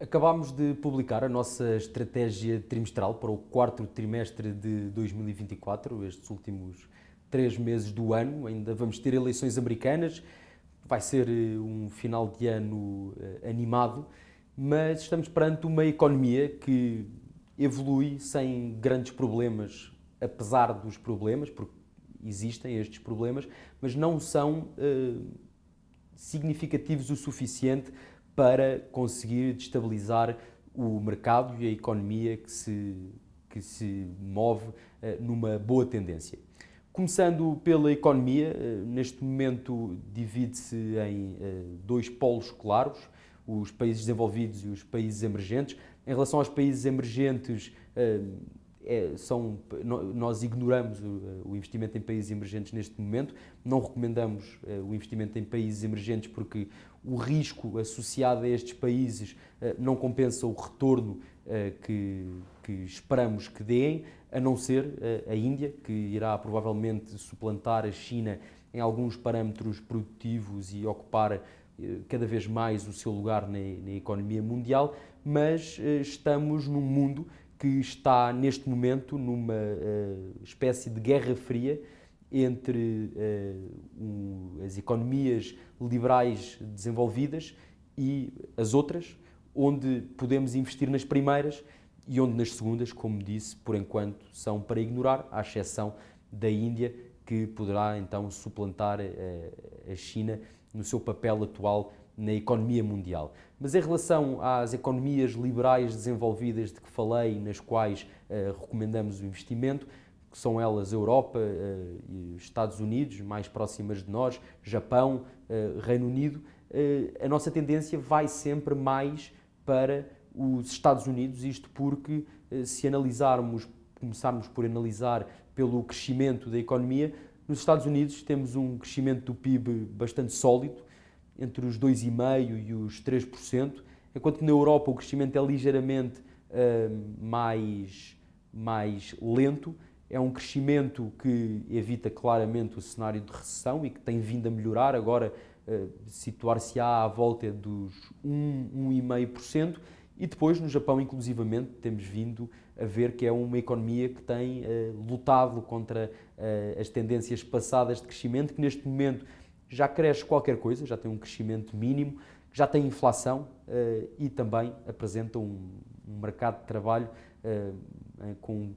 Acabámos de publicar a nossa estratégia trimestral para o quarto trimestre de 2024, estes últimos 3 meses do ano. Ainda vamos ter eleições americanas, vai ser um final de ano animado, mas estamos perante uma economia que evolui sem grandes problemas, apesar dos problemas, porque existem estes problemas, mas não são significativos o suficiente para conseguir destabilizar o mercado e a economia que se move numa boa tendência. Começando pela economia, neste momento divide-se em dois polos claros, os países desenvolvidos e os países emergentes. Em relação aos países emergentes, nós ignoramos o investimento em países emergentes neste momento, não recomendamos o investimento em países emergentes porque o risco associado a estes países não compensa o retorno que esperamos que deem, a não ser a Índia, que irá provavelmente suplantar a China em alguns parâmetros produtivos e ocupar cada vez mais o seu lugar na economia mundial, mas estamos num mundo que está neste momento numa espécie de guerra fria entre as economias liberais desenvolvidas e as outras, onde podemos investir nas primeiras e onde nas segundas, como disse, por enquanto são para ignorar, à exceção da Índia, que poderá então suplantar a China no seu papel atual na economia mundial. Mas em relação às economias liberais desenvolvidas de que falei, nas quais recomendamos o investimento, que são elas a Europa e os Estados Unidos, mais próximas de nós, Japão, Reino Unido, a nossa tendência vai sempre mais para os Estados Unidos, isto porque se começarmos por analisar pelo crescimento da economia, nos Estados Unidos temos um crescimento do PIB bastante sólido, entre os 2,5% e os 3%, enquanto que na Europa o crescimento é ligeiramente mais lento. É um crescimento que evita claramente o cenário de recessão e que tem vindo a melhorar, agora situar-se-á à volta dos 1,5%, e depois no Japão inclusivamente temos vindo a ver que é uma economia que tem lutado contra as tendências passadas de crescimento, que neste momento já cresce qualquer coisa, já tem um crescimento mínimo, já tem inflação e também apresenta um mercado de trabalho com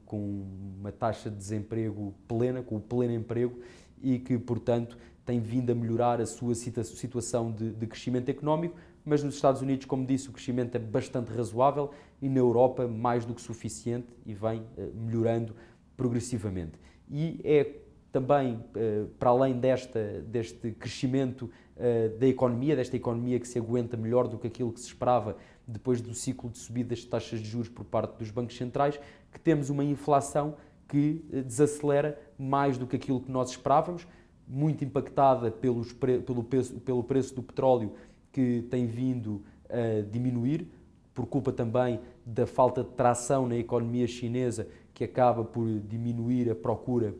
uma taxa de desemprego plena, com o pleno emprego, e que, portanto, tem vindo a melhorar a sua situação de crescimento económico, mas nos Estados Unidos, como disse, o crescimento é bastante razoável e na Europa mais do que suficiente e vem melhorando progressivamente. E é também, para além deste crescimento da economia, desta economia que se aguenta melhor do que aquilo que se esperava depois do ciclo de subida das taxas de juros por parte dos bancos centrais, que temos uma inflação que desacelera mais do que aquilo que nós esperávamos, muito impactada pelo preço do petróleo, que tem vindo a diminuir, por culpa também da falta de tração na economia chinesa, que acaba por diminuir a procura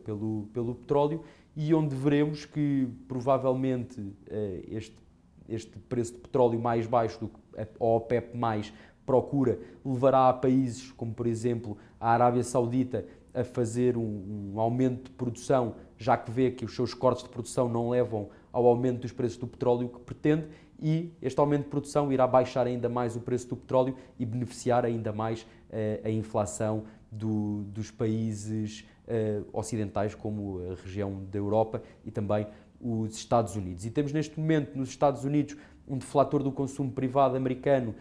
pelo petróleo, e onde veremos que provavelmente este preço de petróleo mais baixo do que a OPEP mais procura levará a países como, por exemplo, a Arábia Saudita a fazer um aumento de produção, já que vê que os seus cortes de produção não levam ao aumento dos preços do petróleo que pretende, e este aumento de produção irá baixar ainda mais o preço do petróleo e beneficiar ainda mais a inflação dos países ocidentais, como a região da Europa e também os Estados Unidos. E temos neste momento nos Estados Unidos um deflator do consumo privado americano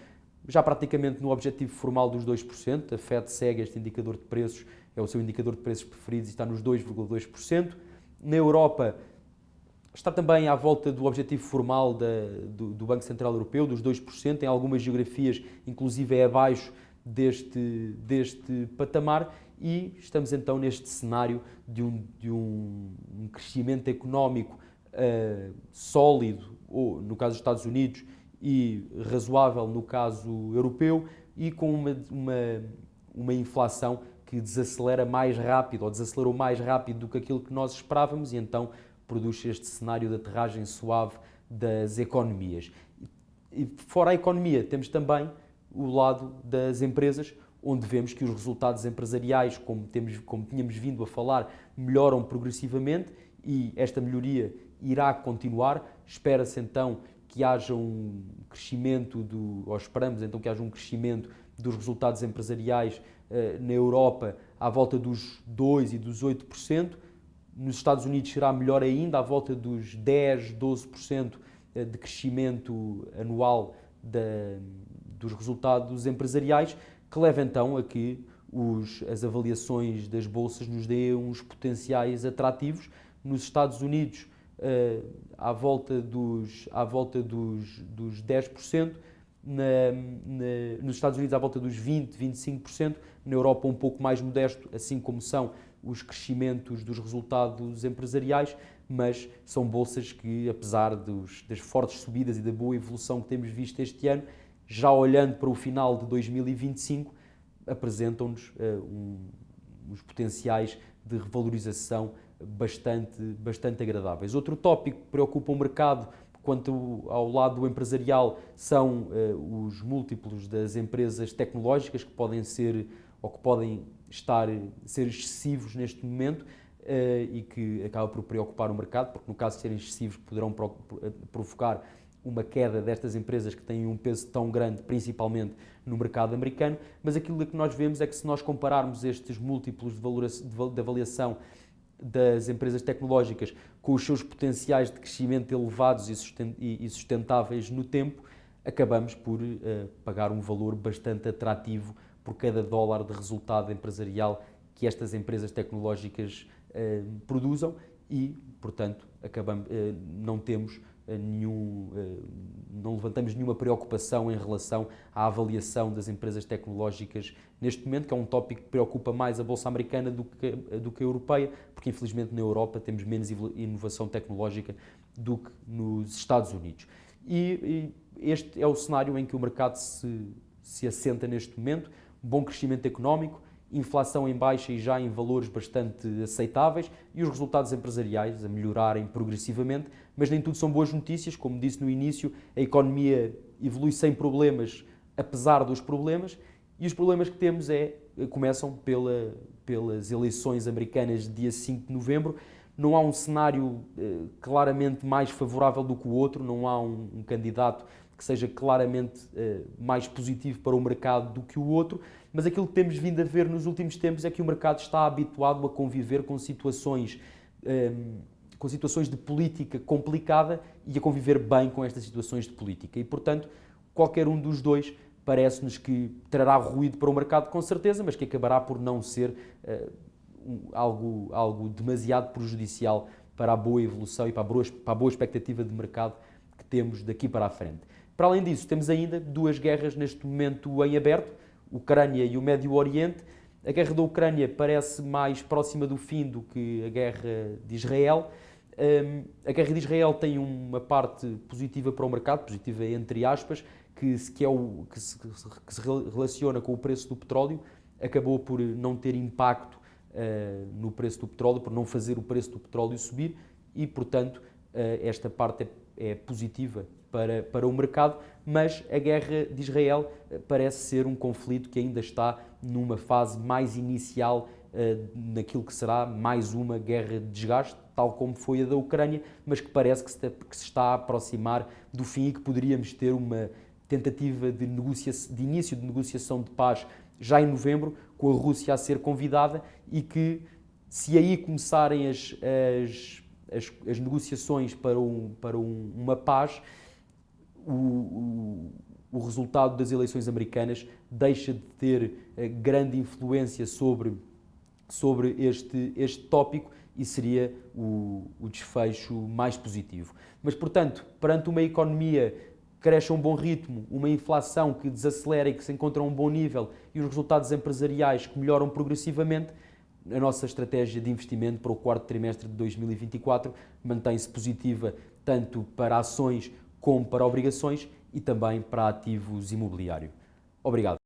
já praticamente no objetivo formal dos 2%. A Fed segue este indicador de preços, é o seu indicador de preços preferido, e está nos 2,2%. Na Europa está também à volta do objetivo formal do Banco Central Europeu, dos 2%, em algumas geografias inclusive é abaixo deste patamar, e estamos então neste cenário de um crescimento económico sólido, ou, no caso dos Estados Unidos, e razoável no caso europeu, e com uma inflação que desacelera mais rápido, ou desacelerou mais rápido do que aquilo que nós esperávamos, e então produz este cenário de aterragem suave das economias. E fora a economia, temos também o lado das empresas, onde vemos que os resultados empresariais, como tínhamos vindo a falar, melhoram progressivamente e esta melhoria irá continuar. Espera-se então que haja um crescimento, ou esperamos então que haja um crescimento dos resultados empresariais na Europa à volta dos 2% e dos 8%. Nos Estados Unidos será melhor ainda, à volta dos 10%, 12% de crescimento anual dos resultados empresariais, que leva então a que as avaliações das bolsas nos deem uns potenciais atrativos. Nos Estados Unidos, à volta dos 10%, nos Estados Unidos à volta dos 20%, 25%, na Europa um pouco mais modesto, assim como são os crescimentos dos resultados empresariais, mas são bolsas que, apesar das fortes subidas e da boa evolução que temos visto este ano, já olhando para o final de 2025, apresentam-nos uns potenciais de revalorização bastante agradáveis. Outro tópico que preocupa o mercado quanto ao lado empresarial são os múltiplos das empresas tecnológicas que podem ser ou que podem ser excessivos neste momento e que acaba por preocupar o mercado, porque no caso de serem excessivos poderão provocar uma queda destas empresas que têm um peso tão grande, principalmente no mercado americano, mas aquilo que nós vemos é que se nós compararmos estes múltiplos de avaliação das empresas tecnológicas com os seus potenciais de crescimento elevados e sustentáveis no tempo, acabamos por pagar um valor bastante atrativo por cada dólar de resultado empresarial que estas empresas tecnológicas produzam e, portanto, não levantamos nenhuma preocupação em relação à avaliação das empresas tecnológicas neste momento, que é um tópico que preocupa mais a Bolsa Americana do que a Europeia, porque infelizmente na Europa temos menos inovação tecnológica do que nos Estados Unidos. E este é o cenário em que o mercado se assenta neste momento, bom crescimento económico, inflação em baixa e já em valores bastante aceitáveis e os resultados empresariais a melhorarem progressivamente, mas nem tudo são boas notícias. Como disse no início, a economia evolui sem problemas, apesar dos problemas, e os problemas que temos começam pelas eleições americanas de dia 5 de novembro. Não há um cenário claramente mais favorável do que o outro, não há um candidato que seja claramente mais positivo para o mercado do que o outro, mas aquilo que temos vindo a ver nos últimos tempos é que o mercado está habituado a conviver com situações de política complicada e a conviver bem com estas situações de política. E, portanto, qualquer um dos dois parece-nos que trará ruído para o mercado, com certeza, mas que acabará por não ser algo demasiado prejudicial para a boa evolução e para a boa expectativa de mercado que temos daqui para a frente. Para além disso, temos ainda duas guerras neste momento em aberto, Ucrânia e o Médio Oriente. A guerra da Ucrânia parece mais próxima do fim do que a guerra de Israel. A guerra de Israel tem uma parte positiva para o mercado, positiva entre aspas, que se relaciona com o preço do petróleo. Acabou por não ter impacto no preço do petróleo, por não fazer o preço do petróleo subir e, portanto, esta parte é positiva para o mercado, mas a guerra de Israel parece ser um conflito que ainda está numa fase mais inicial naquilo que será mais uma guerra de desgaste, tal como foi a da Ucrânia, mas que parece que se está a aproximar do fim e que poderíamos ter uma tentativa de início de negociação de paz já em novembro, com a Rússia a ser convidada e que, se aí começarem as negociações para uma paz, o resultado das eleições americanas deixa de ter grande influência sobre este tópico e seria o desfecho mais positivo. Mas, portanto, perante uma economia que cresce a um bom ritmo, uma inflação que desacelera e que se encontra a um bom nível e os resultados empresariais que melhoram progressivamente, a nossa estratégia de investimento para o quarto trimestre de 2024 mantém-se positiva tanto para ações como para obrigações e também para ativos imobiliários. Obrigado.